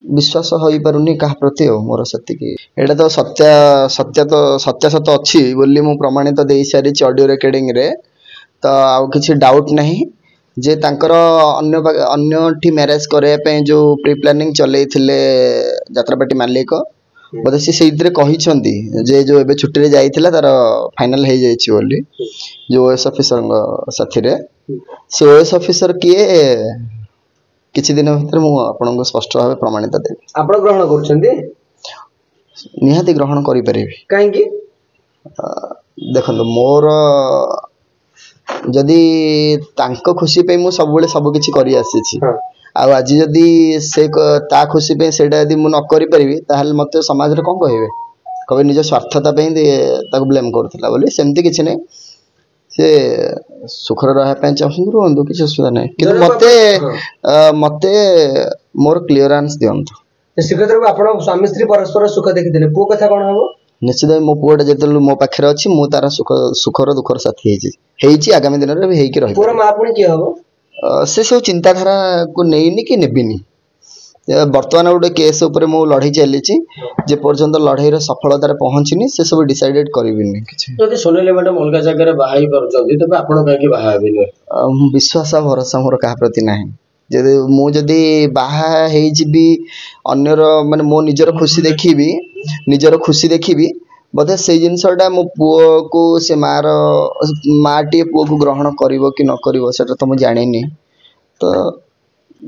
विश्वास हो पारुनी कहा प्रति मोर सेतिकी एटा तो सत्यासत अच्छी बोली मु प्रमाणित दे सारी ऑडियो रिकॉर्डिंग रे तो आउ किछि डाउट नहीं जे तांकर अन्य मैरेज करे पे जो प्री प्लानिंग चले थिले यात्रापाटी मालिक बोधे सी सेइद्रे कहिसंती जे जो एबे छुट्टी रे जाइथिला तार फाइनल हे जाइछि बोली जो ओएस ऑफिसर साथी रे से ओएस ऑफिसर किए किछि दिन भीतर मु आपनको स्पष्ट भाव प्रमाणित देबी आपण ग्रहण करछंती निहाती ग्रहण करि परिबी काहे की देखंतो मोर जदि तांको खुशी पे मु सब बेले सब किछि करि आसीछि आ आज जदि से ता खुशी पे सेटा यदि मु न करि परिबी ताहले मते समाज रे कोन कहिबे कबे निज स्वार्थता पे ताको ब्लेम करथिला बोली सेमति किछि नै से सुखर रहा पे चाहछन रहंदो किछि असुविधा नै किंतु मते मोर क्लियरेंस दियंतो सिकतर आपण स्वामी स्त्री परस्पर सुख देखिथिले पो कथा कोन हबो निश्चित मो पुआटा जेतल मो पाखरे अछि मु तारा सुखर दुखर साथी हेछि आगामी दिन रे भी हेकि रहि पूरा मां पुणी की हबो से सब चिंताधारा को नेइनी कि नेबिनी वर्तमान गोटे केस ऊपर मु लड़ाई चली जे पर्यंत लड़ाई रे सफलता पहुंचनी से सब डिसाइडेड करबिनी किछि जदि सोनेले मैडम अलगा जगह रे बाहाई परचंदी तबे आपण काहे की बाहा हेबिनी विश्वास भरोसा मोर कहा प्रति नाही जदि मु जदि बाहा हे जिबी अन्यर माने मो निजर खुशी देखिबी बोधे से जिनसटा मो पुओ को से माटी पुओ को ग्रहण करिवो कि न करिवो सेटा तो मु जानिनी तो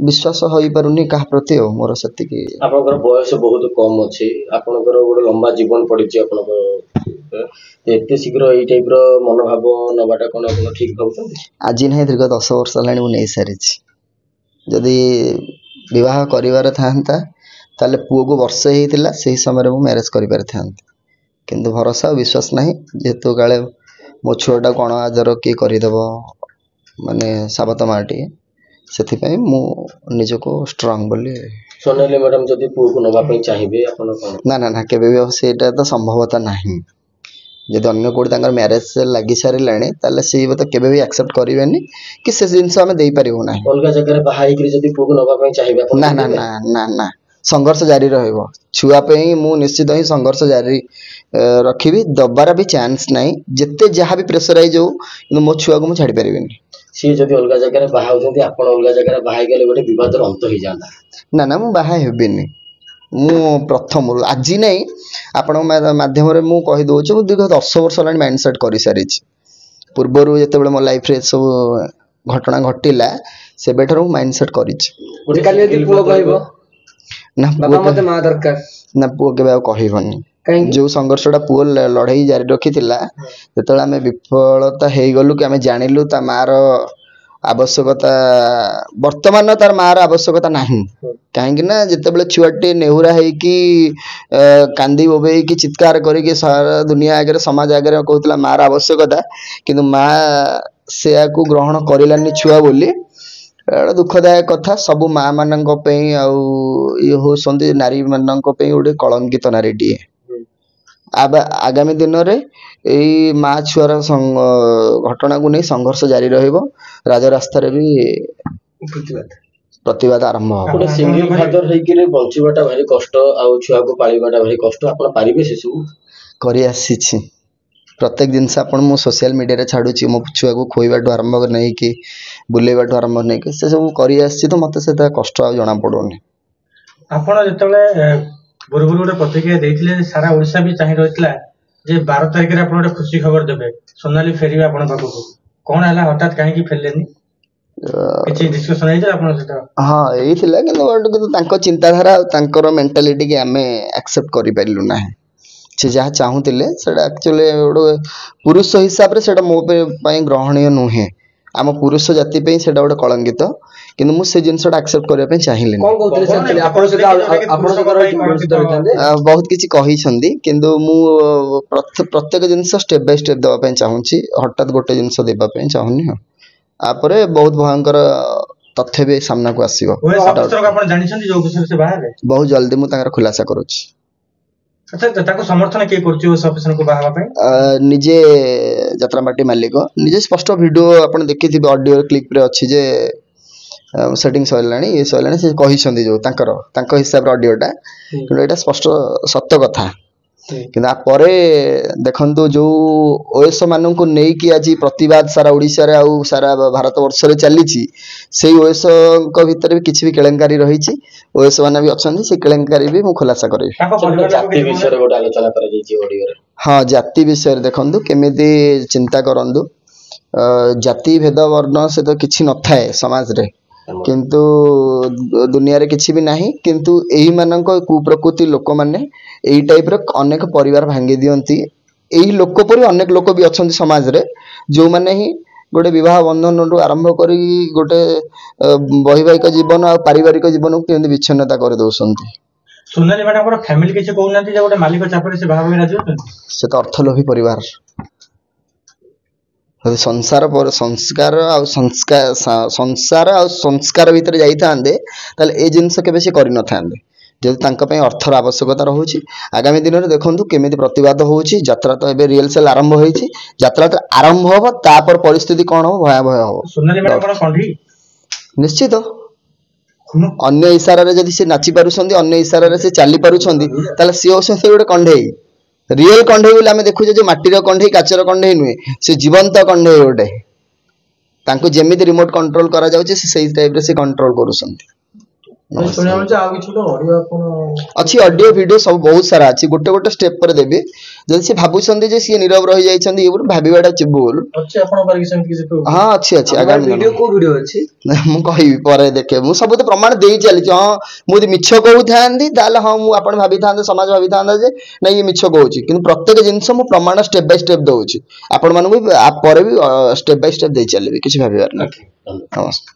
विश्वास हो पारुनी कहा प्रति मोर सेतिकी आपनकर बयस बहुत कम अछि आपनकर गोटे लंबा जीवन पड़िछि आपनकर एते शीघ्र एई टाइप रो मनोभाव नबाटा कोन आपन ठीक भाबुछन आज नहीं दीर्घ 10 वर्ष लानी मु नै सारिछि जदि विवाह करिवार थांता ताले पुओ को वर्ष हेतिला सही समय रे मु मैरेज करि पार थांती किंतु भरोसा विश्वास नहीं जेतु गाले मो छुआटा कोन आजर के करिदेबो माने साबत माटी सेथि मु निजको स्ट्रांग बोली सोनेले मैडम जदि पुओ को नबा पई चाहिबे आपन कोन ना ना ना केबे भी सेटा तो संभवता नहीं जदि अन्य कोड तांगर मैरेज लागि सारी लाणी ताले से तो केबे भी एक्सेप्ट करिवेनी कि से जिंस हमें देई परिबो नाही अलगा जगह रे बाहाई करी जदि पुओ को नबा पई चाहिबे आपन ना ना ना ना ना संघर्ष जारी रहइबो छुआ पे ही मु निश्चित ही संघर्ष जारी रखिबी दबारा भी चांस नहीं जत्ते जहा भी प्रेशराइज हो कि मो छुआ को मु छाडी परिबेनी सी जदि अलगा जगह रे बाहा होजंती आपन अलगा जगह रे बाहाई गेले गोटे विवाद र अंत हो जांदा ना ना मु बाहा हेबिनी मु प्रथम आज नहीं आपण माध्यम रे मु कहि दोछु मु दीर्घ 10 वर्ष लानी माइंडसेट करि सारिछि पूर्वरु जते बेले मो लाइफ रे सब घटना घटिला से बेटर माइंडसेट करिछि ओटे काली यदि पुओ कहबो ना बाबा मते मा दरकार ना पुओ केबे कहबनी जो संघर्षटा पुओ लड़ाई जारी रखिथिला जेतला हमें विफलता हे गलु कि हमें जानिलु ता मार आवश्यकता वर्तमान तार मार आवश्यकता नहीं कहीं ना जिते बड़े छुआटे नेहुरा है कि कांदी बोबे कि चित्कार करी कि सारा दुनिया आगे समाज आगे कहूला मार आवश्यकता किंतु माँ से को ग्रहण करलानी छुआ बोली दुखदायक कथा सब माँ मान ये होती नारी मान गोटे कलंकित नारीटी आगामी दिन में यही माँ छुआर घटना को नहीं संघर्ष जारी रहिबो राजरास्ता रे भी प्रतिवाद आरंभ हो सिंगल फादर हेकिरे बंचिबाटा भारी कष्ट आ छुआ को पालिबाटा भारी कष्ट आपण पारिबे से सब करि आसीछि प्रत्येक दिन से आपण मो सोशल मीडिया रे छाडुछि मो छुआ को खोइबाटो आरंभ नै कि बुलेबाटो आरंभ नै कि से सब करि आसी तो मते सेता कष्ट आ जणा पडोनी आपण जेतले बुरबुर गोटे प्रतिक्रिया देथिले सारा ओडिसा भी चाहि रहथिला जे 12 तारिख रे आपण खुशी खबर देबे सोनाली फेरिबा आपण पाखो कोन हला हठात काहे की फेललेनी किछि डिस्कशन हेइता आपण सेटा हां एई थिला कि तांको चिंताधारा तांकर मेंटालिटी के हमें एक्सेप्ट करि परिलु नाही से जहाँ चाहूले एक्चुअली पुरुष हिसाब से मो पे ग्रहणीय नुहे आम पुरुष जाति पे से गोटे कलंकित किंतु मुझे जिनसा एक्सेप्ट करने चाहिए बहुत किसी कही किंतु मु प्रत्येक जिनस स्टेप बाय स्टेप देवाई चाहूँगी हठात गोटे जिनस देवाई चाहूनी आपरे बहुत भयंकर तथ्य भी सामना को आसीबो बहुत जल्दी मुझे खुलासा करुच्ची अच्छा ताको समर्थन के करछि ओ ऑफिसर को बाहावा पे निजे यात्रापाटी मालिक निजे स्पष्ट वीडियो आपण देखिथिबे ऑडियो क्लिप रे अछि जे ସେଟିଂ ସରିଲାଣି ଇଏ ସରିଲାଣି ସେ କହିଛନ୍ତି ଯୋଉ ତାଙ୍କ ହିସାବରେ ଅଡିଓଟା କିନ୍ତୁ ଏଇଟା ସ୍ପଷ୍ଟ ସତ କଥା କିନ୍ତୁ ପରେ ଦେଖନ୍ତୁ ଯୋଉ ଓଏସ ମାନଙ୍କୁ ନେଇକି ଆଜି ପ୍ରତିବାଦ ସାରା ଓଡ଼ିଶାରେ ଆଉ ସାରା ଭାରତ ବର୍ଷରେ ଚାଲିଛି ସେଇ ଓଏସଙ୍କ ଭିତରେ ବି କିଛି ବି କେଳେଙ୍କାରୀ ରହିଛି ଓଏସ ମାନେ ବି ଅଛନ୍ତି ସେ କେଳେଙ୍କାରୀ ବି ମୁଁ ଖୁଲାସା କରିବି ଜାତି ବିଷୟରେ ଗୋଟେ ଆଲୋଚନା କରାଯାଇଛି ଅଡିଓରେ ହଁ ଜାତି ବିଷୟରେ ଦେଖନ୍ତୁ କେମିତି ଚିନ୍ତା କରନ୍ତୁ ଜାତି ଭେଦ ବର୍ଣ୍ଣ ସେ ତ କିଛି ନଥାଏ ସମାଜରେ କିନ୍ତୁ ଦୁନିଆରେ କିଛି ବି ନାହିଁ କିନ୍ତୁ ଏଇ ମାନଙ୍କ କୁପ୍ରକୃତି ଲୋକମାନେ ଏଇ ଟାଇପର ଅନେକ ପରିବାର ଭାଙ୍ଗି ଦିଅନ୍ତି ଏଇ ଲୋକ ପରି ଅନେକ ଲୋକ ବି ଅଛନ୍ତି ସମାଜରେ ଯୋଉମାନେ ହିଁ ଗୋଟେ ବିବାହ ବନ୍ଧନଠୁ ଆରମ୍ଭ କରି ଗୋଟେ ବୈବାହିକ ଜୀବନ ଆଉ ପାରିବାରିକ ଜୀବନକୁ କେମିତି ବିଚ୍ଛିନ୍ନତା କରିଦଉଛନ୍ତି ସୋନାଲି ମ୍ୟାଡାମଙ୍କର ଫ୍ୟାମିଲି କିଛି କହୁନାହାନ୍ତି ଯେ ଗୋଟେ ମାଲିକ ଚାପରେ ସେ ବାହା ହେବାକୁ ରାଜି ଅଛନ୍ତି ସେ ତ ଅର୍ଥଲୋଭୀ ପରିବାର ସଂସାର ଆଉ ସଂସ୍କାର ଭିତରେ ଯାଇଥାନ୍ତେ ତାହେଲେ ଏ ଜିନିଷ କେବେ ସେ କରିନଥାନ୍ତେ ଯେହେତୁ ତାଙ୍କ ପାଇଁ ଅର୍ଥର ଆବଶ୍ୟକତା ରହୁଛି ଆଗାମୀ ଦିନରେ ଦେଖନ୍ତୁ କେମିତି ପ୍ରତିବାଦ ହଉଛି ଯାତ୍ରା ତ ଏବେ ରିହର୍ସାଲ ଆରମ୍ଭ ହେଇଛି ଯାତ୍ରା ତ ଆରମ୍ଭ ହବ ତାପରେ ପରିସ୍ଥିତି କଣ ହବ ଭୟାବହ ହବ ନିଶ୍ଚିତ ଅନ୍ୟ ଇଶାରାରେ ଯଦି ସେ ନାଚି ପାରୁଛନ୍ତି ଅନ୍ୟ ଇଶାରାରେ ସେ ଚାଲି ପାରୁଛନ୍ତି ତାହେଲେ ସିଏ ହଉଛନ୍ତି ଗୋଟେ କଣ୍ଢେଇ रियल कंढे बोले आम देखुचे जो माटीर कंढे काचर कंढे नुहे से जीवंत कंढे गोटे जमी रिमोट कंट्रोल करा जाउचे से टाइप रे से कंट्रोल करूछंती अच्छी ऑडियो वीडियो सब बहुत सारा अच्छी गोटे गोटे स्टेप पर देबी जदि से भाबुछंती जे सी नीरव रहि जाइछंती ये भाबिबाटा भूल अच्छी आपण पर किसे किसे हां अच्छी अच्छी आगामी वीडियो को वीडियो अच्छी मु कहिबी परे देखे मु सब तो प्रमाण देई चली हां मु मिछ कहू थांदी ताले हां मु आपण भाबी थांदे समाज भाबी थांदा जे नहीं ये मिछ कहूची किंतु प्रत्येक जिंस मु प्रमाण स्टेप बाय स्टेप दउची आपण मानु भी आप परे भी स्टेप बाय स्टेप देई चलीबी किछ भाबिबार नै नमस्कार।